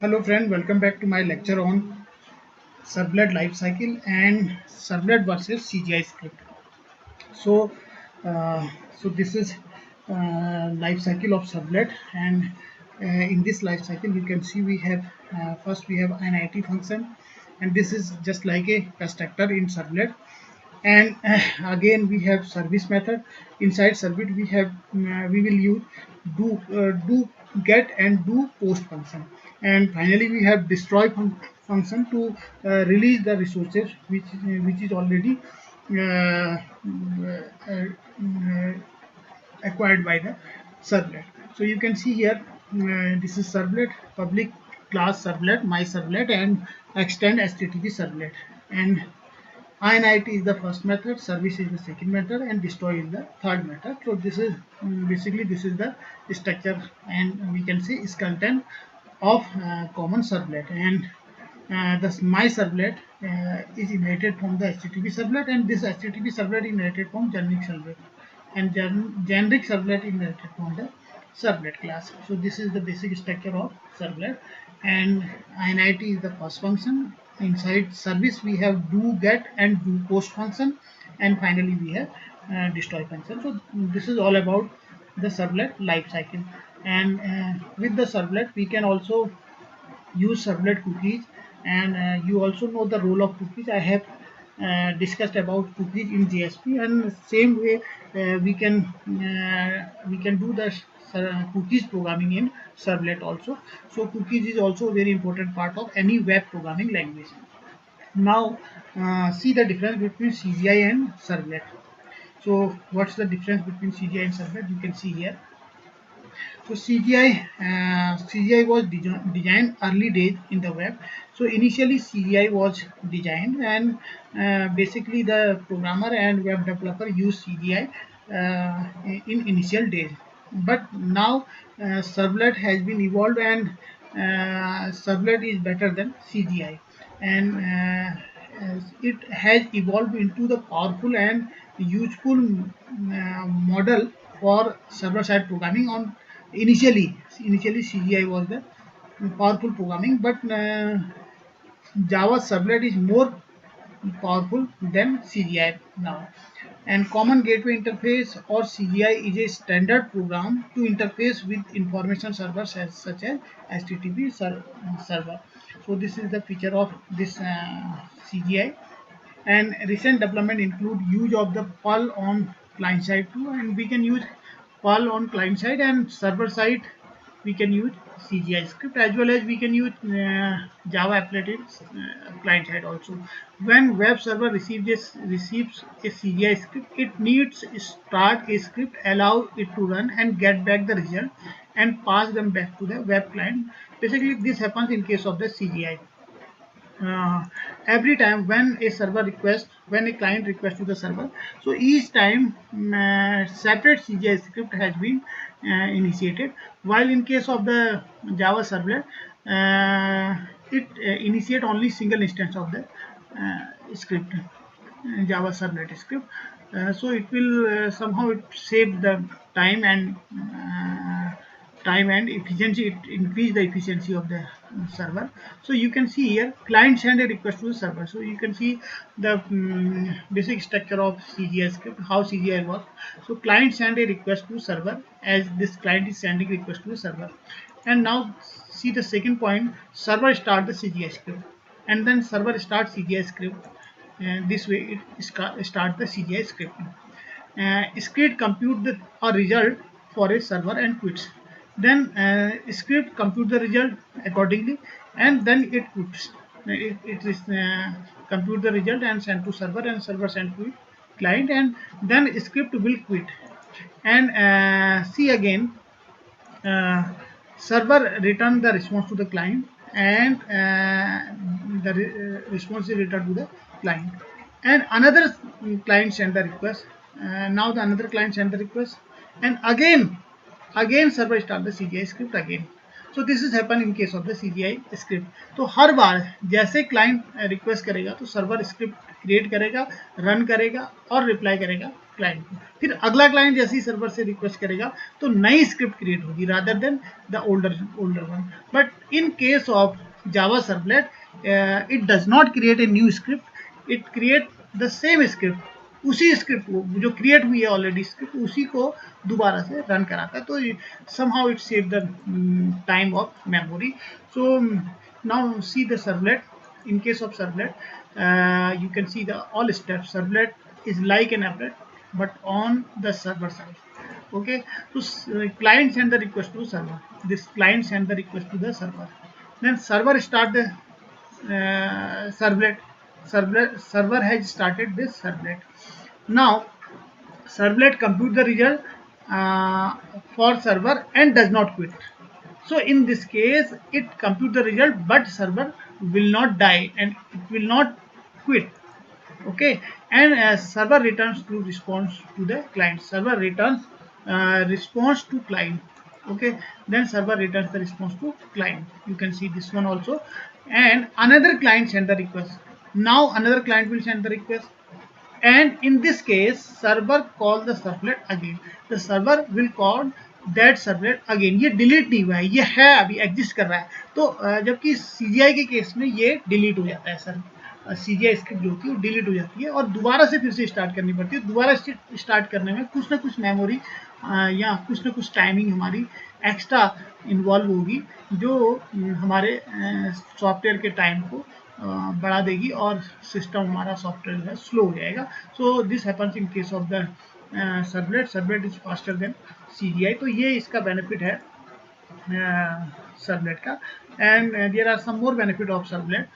Hello friend, welcome back to my lecture on servlet lifecycle and servlet versus CGI script. So, uh, so this is life cycle of servlet, and in this life cycle you can see we have first we have an IT function, and this is just like a constructor in servlet. And again we have service method. Inside service we will use do get and do post function, and finally we have destroy function to release the resources which is already uh, acquired by the servlet. So you can see here this is servlet, public class servlet, my servlet, and extend HTTP servlet. And init is the first method, service is the second method, and destroy is the third method. So this is basically this is the structure, and we can say is content of common servlet. And this my servlet is inherited from the HTTP servlet, and this HTTP servlet inherited from generic servlet, and generic servlet inherited from the servlet class. So this is the basic structure of servlet, and init is the first function. Inside service we have do get and do post function, and finally we have destroy function. So this is all about the servlet life cycle. And with the servlet we can also use servlet cookies, and you also know the role of cookies. I have discussed about cookies in JSP, and same way we can do the cookies programming in servlet also. So cookies is also a very important part of any web programming language. Now see the difference between CGI and servlet. So what's the difference between CGI and servlet? You can see here. So CGI was designed early days in the web. So initially CGI was designed, and basically the programmer and web developer used CGI in initial days. But now servlet has been evolved, and servlet is better than CGI, and it has evolved into the powerful and useful model for server-side programming. On initially CGI was the powerful programming, but Java servlet is more powerful than CGI now. And Common Gateway Interface, or CGI, is a standard program to interface with information servers such as HTTP server. So this is the feature of this CGI. And recent development include use of the Perl on client side too, and we can use Perl on client side, and server side we can use CGI script, as well as we can use Java applet client side also. When web server receives a CGI script, it needs to start a script, allow it to run and get back the result, and pass them back to the web client. Basically this happens in case of the CGI. Every time when a client requests to the server, so each time separate CGI script has been initiated, while in case of the Java servlet it initiate only single instance of the script, Java servlet script. So it will somehow it save the time and efficiency. It increase the efficiency of the server. So you can see here client send a request to the server. So you can see the basic structure of CGI script, how CGI works. So client send a request to server, as this client is sending request to the server. And now see the second point, server start the CGI script, and then server start CGI script, and this way it start the CGI script. Script compute a result for a server and quits. Then script compute the result accordingly, and then it quits. It is compute the result and send to server, and server send to client, and then script will quit. And see again, server return the response to the client, and the response is returned to the client, and another client send the request. Now the another client send the request, and again server start the CGI script again. So this is happen in case of the CGI script. तो हर बार जैसे client request करेगा तो server script create करेगा, run करेगा और reply करेगा client को। फिर अगला क्लाइंट जैसे ही सर्वर से रिक्वेस्ट करेगा तो नई स्क्रिप्ट क्रिएट होगी rather than the older one. But in case of Java servlet it does not create a new script, it create the same script, उसी स्क्रिप्ट को जो क्रिएट हुई है ऑलरेडी स्क्रिप्ट, उसी को दोबारा से रन कराता है। तो somehow it save the time of memory. So now see the servlet. In case of servlet, you can see the all steps. Servlet is like an applet but on the server side. Okay, so client send the request to server, this client send the request to the server, then server start the server has started this servlet. Now servlet compute the result for server and does not quit. So in this case it compute the result but server will not die and it will not quit. Okay, and server returns to response to the client, server returns response to client. Okay, then server returns the response to client. You can see this one also, and another client send the request. Now another client will send the request, and in this case server call the servlet again, the server will call that servlet again. ये delete नहीं हुआ है, ये है अभी exist कर रहा है। तो जबकि CGI के केस में ये डिलीट हो जाता है सर, CGI स्क्रिप्ट जो होती है वो डिलीट हो जाती है और दोबारा से फिर से स्टार्ट करनी पड़ती है। दोबारा स्टार्ट करने में कुछ ना कुछ मेमोरी या कुछ ना कुछ टाइमिंग हमारी एक्स्ट्रा इन्वॉल्व होगी जो हमारे सॉफ्टवेयर के टाइम को बढ़ा देगी और सिस्टम हमारा सॉफ्टवेयर जो है स्लो हो जाएगा। So this happens in case of the servlet, servlet is faster than CGI। तो ये इसका बेनिफिट है सर्वलेट का। And there are some more benefit of servlet.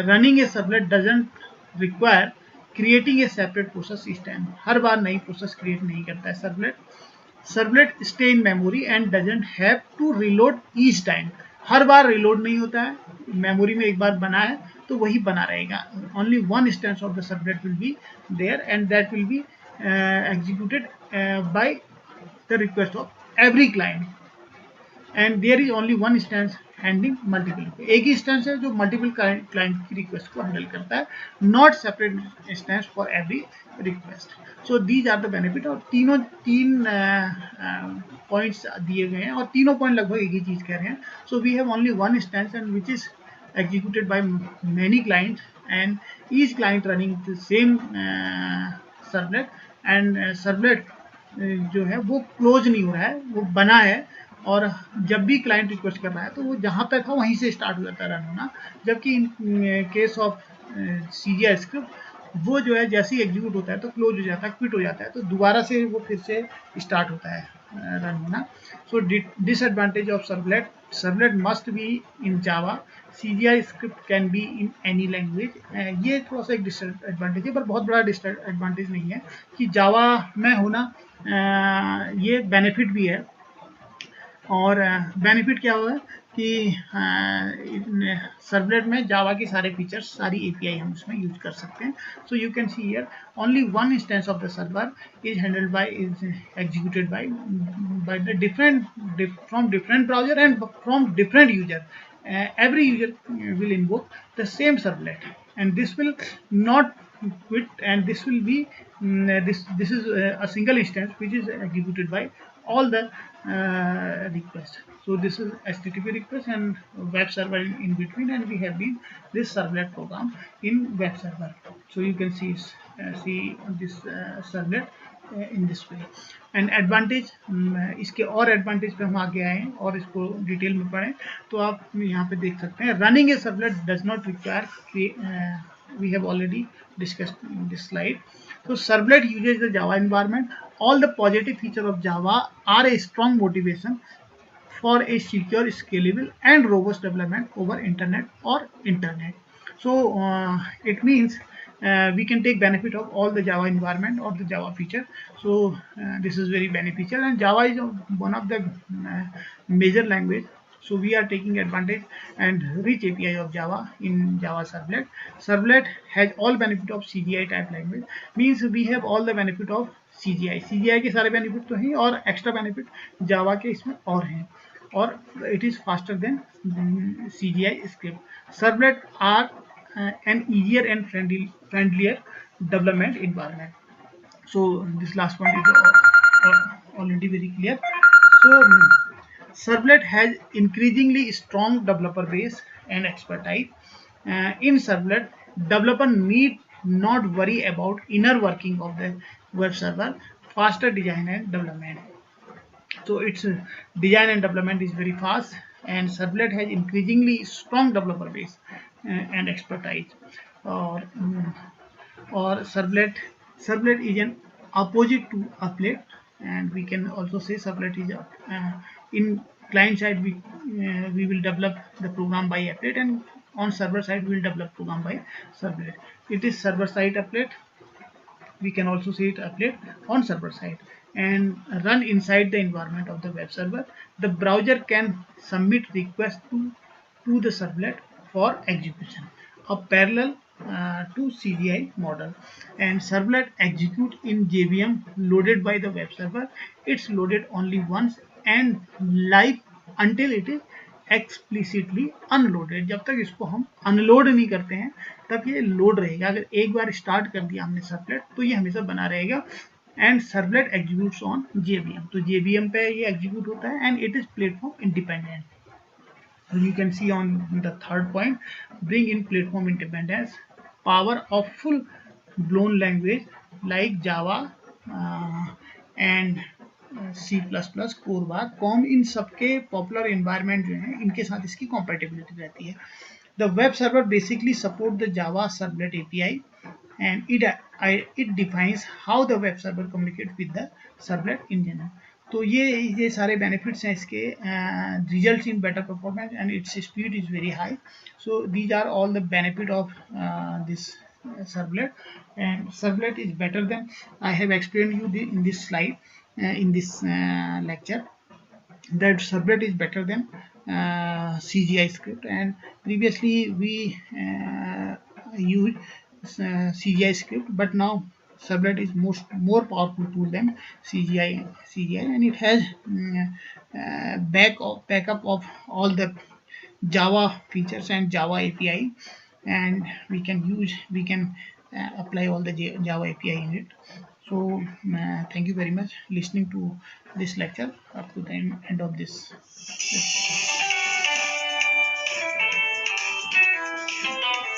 Running a servlet doesn't require creating a separate process each time, हर बार नई process create नहीं करता है सर्वलेट। Servlet stay in memory and doesn't have to reload each time, हर बार reload नहीं होता है, मेमोरी में एक बार बना है तो वही बना रहेगा। Only one instance of the servlet will be there and that will be executed by the request of every client, and there is only one instance handling multiple, एक ही इंस्टेंस है जो मल्टीपल क्लाइंट की request को handle करता है, not separate instance for every request. So these are the benefit. और तीन points दिए गए हैं और तीनों पॉइंट लगभग एक ही चीज कह रहे हैं। So we have only one instance and which is executed by many clients and each client running the same servlet, and servlet जो है वो क्लोज नहीं हो रहा है, वो बना है और जब भी क्लाइंट रिक्वेस्ट कर रहा है तो वो जहाँ पे था वहीं से स्टार्ट हो जाता है रन होना। जबकि इन केस ऑफ CGI स्क्रिप्ट वो जो है जैसे ही एग्जीक्यूट होता है तो क्लोज हो जाता है, क्विट हो जाता है, तो दोबारा से वो फिर से स्टार्ट होता है रन होना। So disadvantage of servlet, servlet must be in Java, CGI script can be in any language. ये थोड़ा सा एक डिसएडवांटेज है पर बहुत बड़ा डिसएडवांटेज नहीं है कि जावा में होना, ये बेनिफिट भी है। और बेनिफिट क्या हुआ कि सर्वलेट में जावा के सारे फीचर्स, सारी API हम उसमें यूज कर सकते हैं। So you can see here only one instance of the server is handled by, is executed by the from different browser and from different user. Every user will invoke the same servlet and this will not quit, and this will be this is a single instance which is executed by all the requests. So this is HTTP request and web server in between, and we have this servlet program in web server. So you can see this servlet in this way. And advantage, इसके और advantage पे हम आगे आए और इसको detail में पढ़ें तो आप यहाँ पे देख सकते हैं। Running a servlet does not require, we have already discussed in this slide. तो servlet uses the Java environment, all the positive feature of Java are a strong motivation for a secure, scalable and robust development over internet. So it means we can take benefit of all the Java environment or the Java feature. So this is very beneficial, and Java is one of the major language. So we are taking advantage and rich API of Java in Java Servlet. Servlet has all benefit of CGI type language, means we have all the benefit of CGI. CGI के सारे benefit तो हैं और extra benefit Java के इसमें और हैं, और it is faster than CGI script. Servlet are an easier and friendlier development environment. So this last point is already very clear. So Servlet has increasingly strong developer base and expertise. In Servlet, developer need not worry about inner working of the web server, faster design and development. So its design and development is very fast, and Servlet has increasingly strong developer base and expertise. Or Servlet is an opposite to applet, and we can also say Servlet is in client side we will develop the program by applet, and on server side we will develop program by Servlet. It is server side applet. We can also see it applet on server side and run inside the environment of the web server. The browser can submit requests to the servlet for execution, a parallel to CGI model. And servlet execute in JVM loaded by the web server. It's loaded only once and live until it is explicitly unloaded. जब तक इसको हम unload नहीं करते हैं तब ये load रहेगा. अगर एक बार स्टार्ट कर दिया हमने सर्वलेट तो ये हमेशा बना रहेगा. And servlet executes on JVM, तो जेवीएम पे ये एग्जीक्यूट होता है and it is platform independent. You can see on the third point, bring in platform independence, power of full blown language like Java and C++, CORBA, COM, इन सबके popular environment जो हैं इनके साथ इसकी कॉम्पेटिबिलिटी रहती है. The web server basically support the Java servlet API and it defines how the web server communicates with the servlet in general. तो ये सारे बेनिफिट्स हैं इसके. Results in better performance and its speed is very high. So these are all the benefit of this servlet, and servlet is better than I have explained you in this slide, in this lecture, that servlet is better than CGI script, and previously we used CGI script, but now servlet is more powerful tool than CGI, and it has backup of all the Java features and Java API, and we can apply all the Java API in it. So thank you very much listening to this lecture up to the end of this lecture.